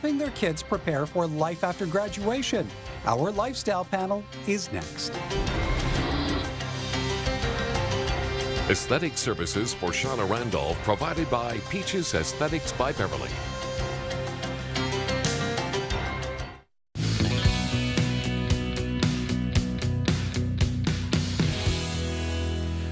helping their kids prepare for life after graduation. Our lifestyle panel is next. Aesthetic services for Shauna Randolph provided by Peaches Aesthetics by Beverly.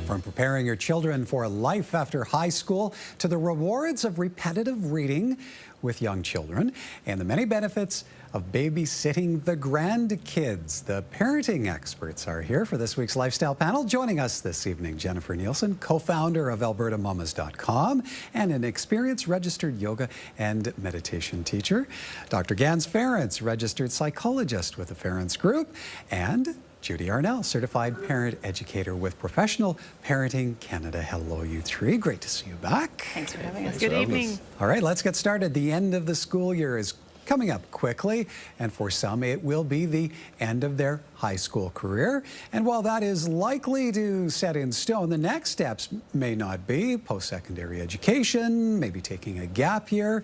From preparing your children for life after high school to the rewards of repetitive reading with young children and the many benefits of babysitting the grandkids. The parenting experts are here for this week's Lifestyle Panel. Joining us this evening, Jennifer Nielsen, co-founder of AlbertaMamas.com and an experienced registered yoga and meditation teacher. Dr. Gans Ference, registered psychologist with the Ference Group, and Judy Arnall, certified parent educator with Professional Parenting Canada. Hello, you three. Great to see you back. Thanks for having us. Good evening. All right, let's get started. The end of the school year is coming up quickly, and for some, it will be the end of their high school career. And while that is likely to set in stone, the next steps may not be post-secondary education, maybe taking a gap year,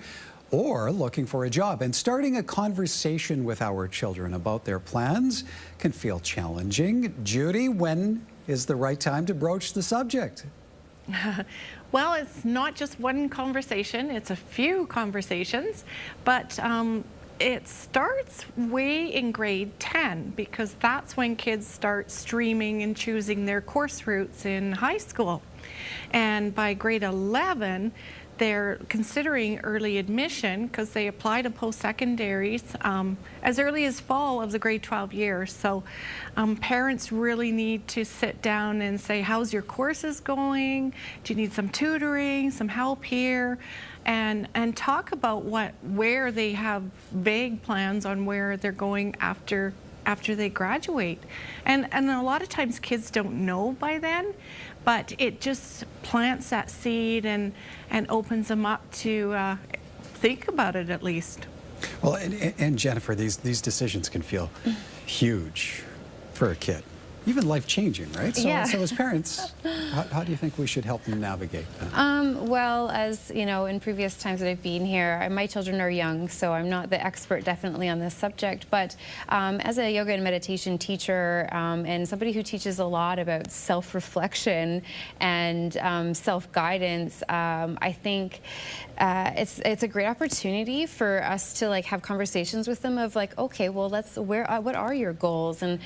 or looking for a job. And starting a conversation with our children about their plans can feel challenging. Judy, when is the right time to broach the subject? Well, it's not just one conversation, it's a few conversations, but it starts way in grade 10 because that's when kids start streaming and choosing their course routes in high school. And by grade 11, they're considering early admission because they apply to post-secondaries as early as fall of the grade 12 year. So parents really need to sit down and say, how's your courses going? Do you need some tutoring, some help here? And talk about where they have vague plans on where they're going after they graduate. And a lot of times kids don't know by then, but it just plants that seed and opens them up to think about it at least. Well, and Jennifer, these decisions can feel huge for a kid. Even life-changing, right? So, Yeah. so as parents, how do you think we should help them navigate that? Well, as you know, in previous times that I've been here, my children are young, so I'm not the expert definitely on this subject, but as a yoga and meditation teacher and somebody who teaches a lot about self-reflection and self-guidance, I think it's a great opportunity for us to have conversations with them of okay, well, what are your goals and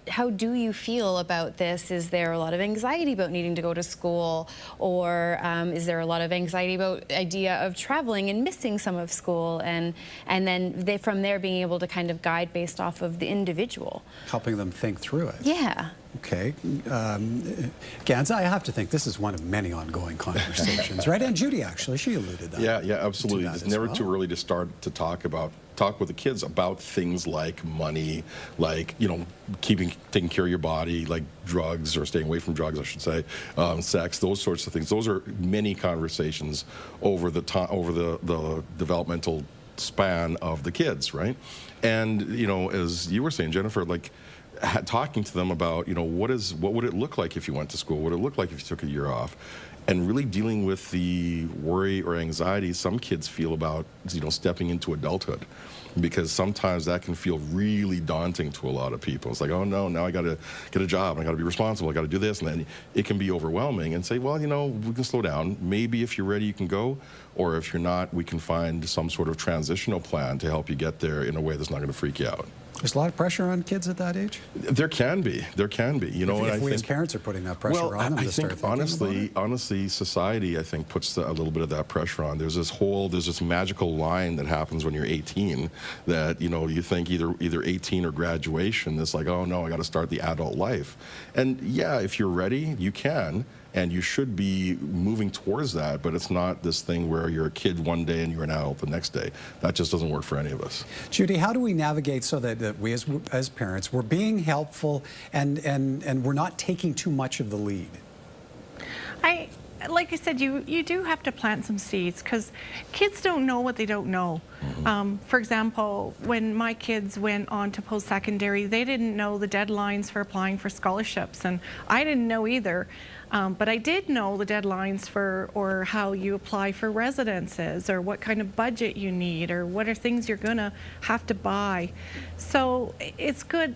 how do you feel about this? Is there a lot of anxiety about needing to go to school, or is there a lot of anxiety about the idea of traveling and missing some of school, and then from there being able to kind of guide based off of the individual, Helping them think through it. Yeah. Okay. Gans, I have to think this is one of many ongoing conversations, right? And Judy, actually, she alluded that. Yeah, absolutely. It's never well. too early to start to talk with the kids about things like money, like, taking care of your body, like drugs, or staying away from drugs, I should say, sex, those sorts of things. Those are many conversations over the developmental span of the kids, right? And, as you were saying, Jennifer, talking to them about, what would it look like if you went to school? What would it look like if you took a year off? And really dealing with the worry or anxiety some kids feel about, stepping into adulthood. Because sometimes that can feel really daunting to a lot of people. It's like, oh no, now I got to get a job, and I got to be responsible, I got to do this, and then it can be overwhelming. And say, well, we can slow down. Maybe if you're ready, you can go, or if you're not, we can find some sort of transitional plan to help you get there in a way that's not going to freak you out. There's a lot of pressure on kids at that age? There can be. If we as parents are putting that pressure on them to start thinking about it? Honestly, society, I think, puts a little bit of that pressure on. There's this magical line that happens when you're 18 that, you think either 18 or graduation, it's like, oh no, I got to start the adult life. And yeah, if you're ready, you can. And you should be moving towards that, but it's not this thing where you're a kid one day and you're an adult the next day. That just doesn't work for any of us. Judy, how do we navigate so that we as parents, we're being helpful and we're not taking too much of the lead? like I said, you do have to plant some seeds because kids don't know what they don't know. For example, when my kids went on to post-secondary, they didn't know the deadlines for applying for scholarships, and I didn't know either. But I did know the deadlines or how you apply for residences, or what kind of budget you need, or what are things you're gonna have to buy. So it's good.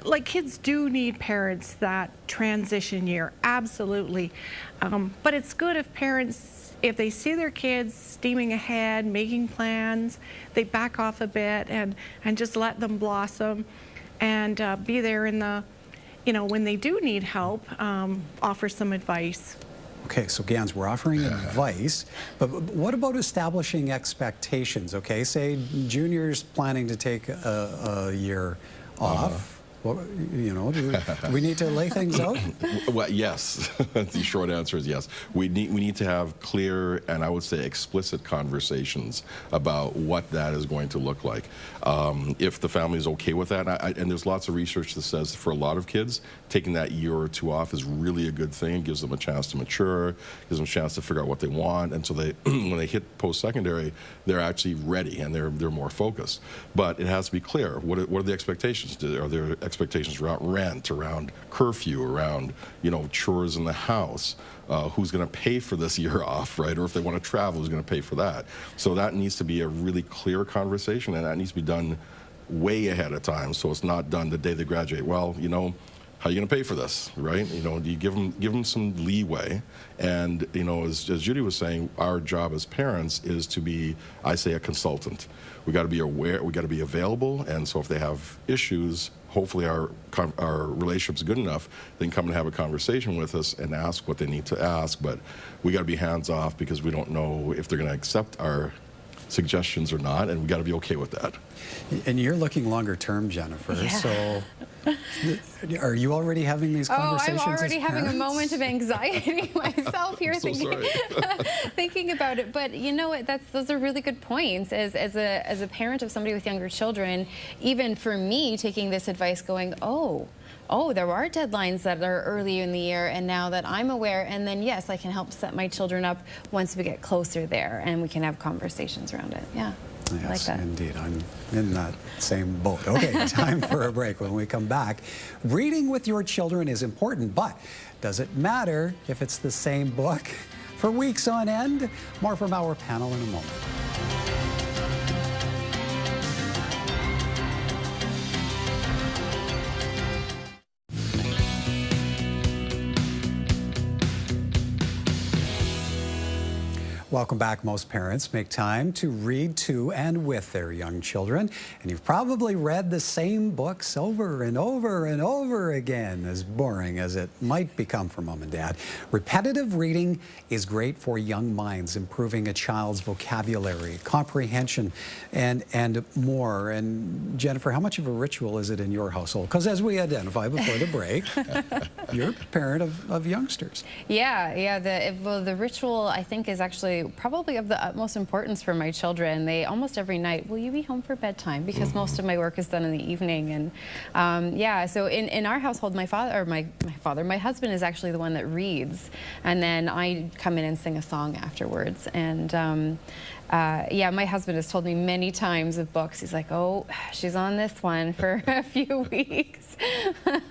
Like, kids do need parents that transition year, absolutely. But it's good if parents, if they see their kids steaming ahead, making plans, they back off a bit and just let them blossom and be there in the, when they do need help, offer some advice. Okay, so Gans, we're offering advice, but what about establishing expectations? Okay, say junior's planning to take a year off. Well, do we need to lay things out? Well, yes. The short answer is yes. We need to have clear and I would say explicit conversations about what that is going to look like. If the family is okay with that, and there's lots of research that says for a lot of kids, taking that year or two off is really a good thing. It gives them a chance to mature, gives them a chance to figure out what they want, and so they, when they hit post-secondary, they're actually ready and they're more focused. But it has to be clear. What are the expectations? Are there expectations around rent, around curfew, around chores in the house? Who's going to pay for this year off, right? Or if they want to travel, who's going to pay for that? So that needs to be a really clear conversation, and that needs to be done way ahead of time, so it's not done the day they graduate. Well, how are you going to pay for this, right? You give them some leeway, and as Judy was saying, our job as parents is to be, I say, a consultant. We got to be aware, we got to be available, and so if they have issues, hopefully our relationship's good enough, they can come and have a conversation with us and ask what they need to ask, but we got to be hands off because we don't know if they're going to accept our suggestions or not, and we got to be okay with that. And you're looking longer term, Jennifer, so are you already having these conversations? I'm already having a moment of anxiety myself here, thinking about it. But you know what? Those are really good points. As a parent of somebody with younger children, even for me, taking this advice, going, oh, there are deadlines that are early in the year, and now that I'm aware, and then yes, I can help set my children up once we get closer there, and we can have conversations around it. Yeah. Yes, I like that. Indeed. I'm in that same boat. Okay, time for a break. When we come back, reading with your children is important, but does it matter if it's the same book for weeks on end? More from our panel in a moment. Welcome back. Most parents make time to read to and with their young children, and you've probably read the same books over and over and over again, as boring as it might become for mom and dad. Repetitive reading is great for young minds, improving a child's vocabulary, comprehension, and more. And Jennifer, how much of a ritual is it in your household? Because as we identified before the break, you're a parent of youngsters. Yeah. The ritual, I think, is actually probably of the utmost importance for my children. They almost every night, will you be home for bedtime? Because most of my work is done in the evening. And yeah, so in our household, my husband is actually the one that reads, and then I come in and sing a song afterwards. And yeah, my husband has told me many times of books. He's like, oh, she's on this one for a few weeks.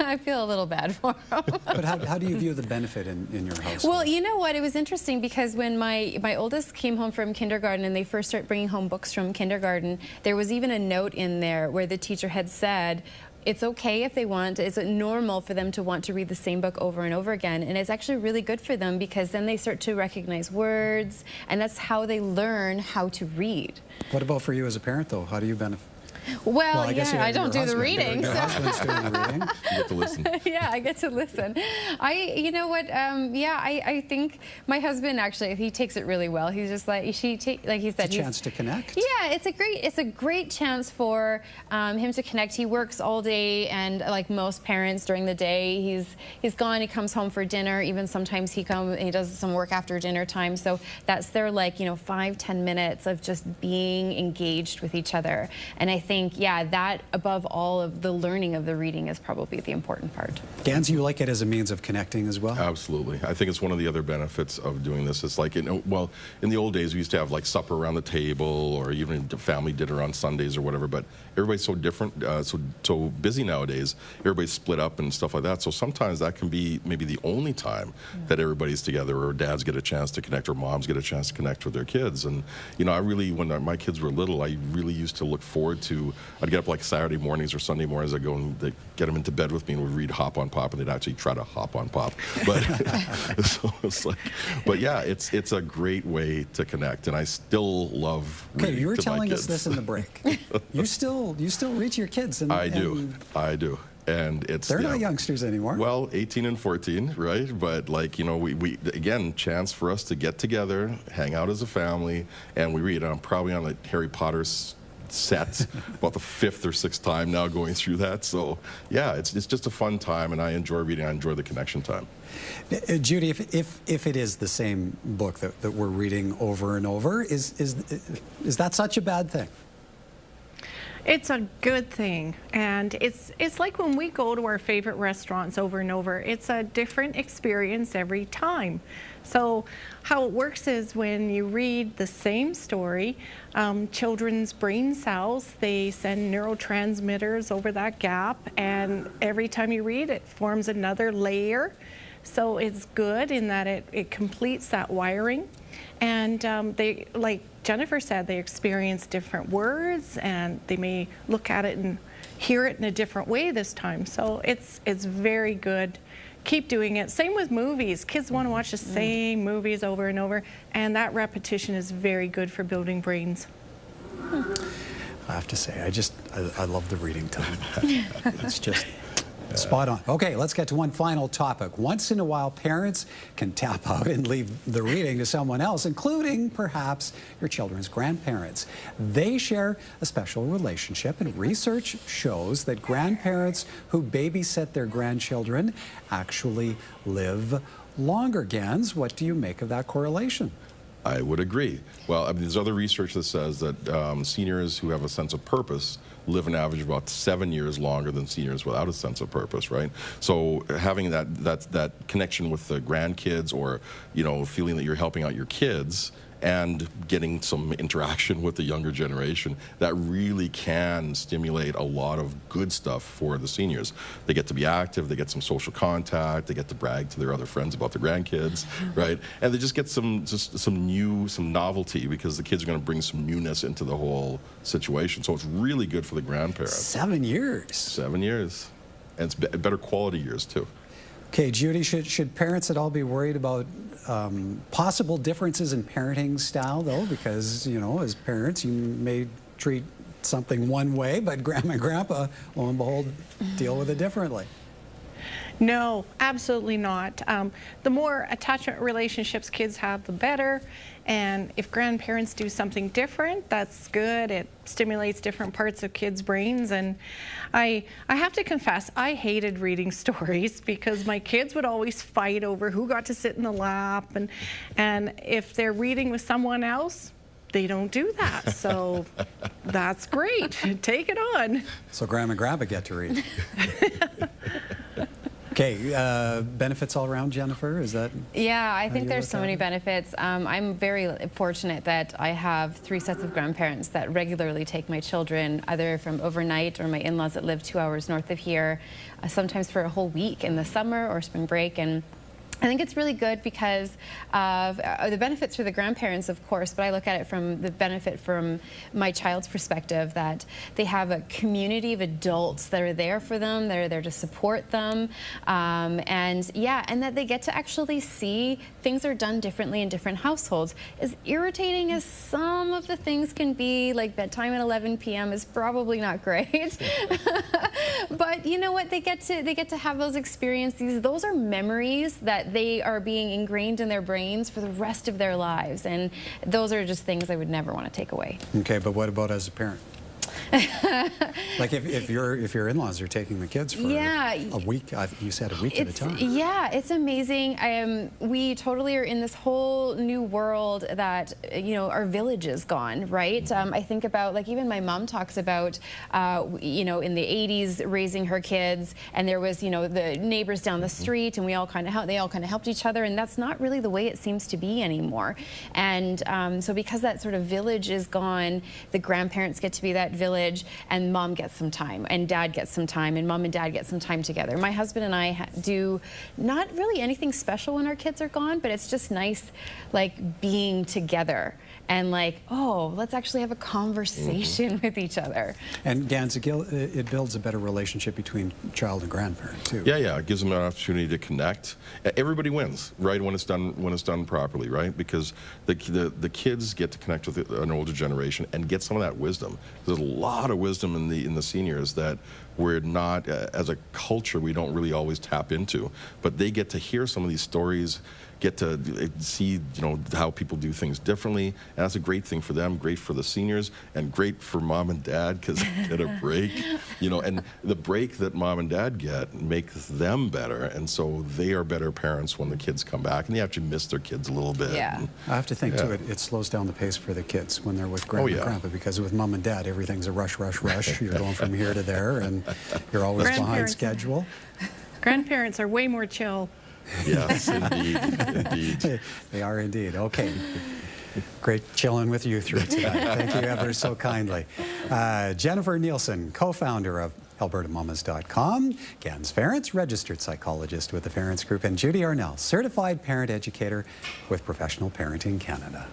I feel a little bad for him. But how do you view the benefit in your household? Well, you know what? It was interesting because when my oldest came home from kindergarten and they first started bringing home books from kindergarten, there was even a note in there where the teacher had said, it's okay if they want, it's normal for them to want to read the same book over and over again. And it's actually really good for them because then they start to recognize words, and that's how they learn how to read. What about for you as a parent, though? How do you benefit? Well, I guess I don't do the reading. Your husband's doing the reading. You get to listen. Yeah, I get to listen. You know what? Yeah, I think my husband actually, he takes it really well. He's just like, like he said, it's a chance to connect. Yeah, it's a great chance for him to connect. He works all day, and like most parents during the day, he's gone. He comes home for dinner. Even sometimes he does some work after dinner time. So that's their 5-10 minutes of just being engaged with each other. And I I think, yeah, that above all of the learning of the reading is probably the important part. Gans, you like it as a means of connecting as well? Absolutely. I think it's one of the other benefits of doing this. It's like, well, in the old days, we used to have like supper around the table or even a family dinner on Sundays or whatever, but everybody's so different, so busy nowadays. Everybody's split up and stuff like that. So sometimes that can be maybe the only time that everybody's together, or dads get a chance to connect, or moms get a chance to connect with their kids. And, you know, I really, when my kids were little, I really used to look forward to, I'd get up like Saturday mornings or Sunday mornings, I'd go and get them into bed with me and we'd read Hop on Pop, and they'd actually try to hop on Pop. But, so it's like, but yeah, it's a great way to connect, and I still love reading. Okay, you were to telling my us kids. this in the break. You still read to your kids. And, I do. And it's, they're not youngsters anymore. Well, 18 and 14, right? But like, you know, we again, chance for us to get together, hang out as a family, and we read. I'm probably on the Harry Potter set about the 5th or 6th time now going through that. So yeah, it's just a fun time, and I enjoy reading. I enjoy the connection time. Judy, if it is the same book that we're reading over and over, is that such a bad thing? It's a good thing, and it's like when we go to our favorite restaurants over and over. It's a different experience every time. So how it works is when you read the same story, children's brain cells, they send neurotransmitters over that gap, and every time you read it forms another layer. So it's good in that it completes that wiring. And they, like Jennifer said, they experience different words, and they may look at it and hear it in a different way this time. So it's very good. Keep doing it. Same with movies. Kids want to watch the same movies over and over, and that repetition is very good for building brains. I have to say, I love the reading time. It's just spot on. Okay, let's get to one final topic. Once in a while, parents can tap out and leave the reading to someone else, including perhaps your children's grandparents. They share a special relationship, and research shows that grandparents who babysit their grandchildren actually live longer. Gans, what do you make of that correlation? I would agree. Well, I mean, there's other research that says that seniors who have a sense of purpose live an average of about 7 years longer than seniors without a sense of purpose, right? So having that connection with the grandkids, or, you know, feeling that you're helping out your kids and getting some interaction with the younger generation, that really can stimulate a lot of good stuff for the seniors. They get to be active, they get some social contact, they get to brag to their other friends about their grandkids, right? And they just get some novelty, because the kids are going to bring some newness into the whole situation. So it's really good for the grandparents. 7 years. 7 years. And it's better quality years too. Okay, Judy, should parents at all be worried about possible differences in parenting style, though? Because, you know, as parents, you may treat something one way, but grandma and grandpa, lo and behold, deal with it differently. No, absolutely not. The more attachment relationships kids have, the better. And if grandparents do something different, that's good. It stimulates different parts of kids' brains. And I have to confess, I hated reading stories, because my kids would always fight over who got to sit in the lap. And if they're reading with someone else, they don't do that. So that's great. Take it on. So grandma and grandpa get to read. Okay, benefits all around, Jennifer? Is that? Yeah, I think there's so many it? benefits. I'm very fortunate that I have 3 sets of grandparents that regularly take my children, either from overnight or my in-laws that live 2 hours north of here, sometimes for a whole week in the summer or spring break. And I think it's really good because of the benefits for the grandparents, of course, but I look at it from the benefit from my child's perspective, that they have a community of adults that are there for them, that are there to support them, and yeah, and that they get to actually see things are done differently in different households. As irritating as some of the things can be, like bedtime at 11 p.m. is probably not great, but you know what? They get to have those experiences. Those are memories that they are being ingrained in their brains for the rest of their lives, and those are just things I would never want to take away. Okay, but what about as a parent? Like if your in-laws are taking the kids for a week, you said a week at a time. Yeah, it's amazing. We totally are in this whole new world that, you know, our village is gone, right? I think about, like, even my mom talks about, you know, in the 80s raising her kids, and there was, you know, the neighbors down the street, and they all kind of helped each other, and that's not really the way it seems to be anymore. And so because that sort of village is gone, the grandparents get to be that village, and mom gets some time, and dad gets some time, and mom and dad get some time together. My husband and I do not really anything special when our kids are gone, but it's just nice, like, being together and, like, oh, let's actually have a conversation with each other. And Gans, it builds a better relationship between child and grandparent too. Yeah, it gives them an opportunity to connect. Everybody wins, right? When it's done properly, right? Because the kids get to connect with an older generation and get some of that wisdom. There's a lot of wisdom in the seniors that we're not, as a culture, we don't really always tap into. But they get to hear some of these stories, get to see, you know, how people do things differently, and that's a great thing for them, great for the seniors, and great for mom and dad, because they get a break, you know, and the break that mom and dad get makes them better, and so they are better parents when the kids come back, and they actually miss their kids a little bit. Yeah. I have to think too, it slows down the pace for the kids when they're with grandma and grandpa, because with mom and dad, everything's a rush. You're going from here to there, and you're always behind schedule. Grandparents are way more chill. Yes, indeed. They are indeed. Okay. Great chilling with you through tonight. Thank you ever so kindly. Jennifer Nielsen, co-founder of AlbertaMamas.com, Gans Ference, registered psychologist with the Ference Group, and Judy Arnall, certified parent educator with Professional Parenting Canada.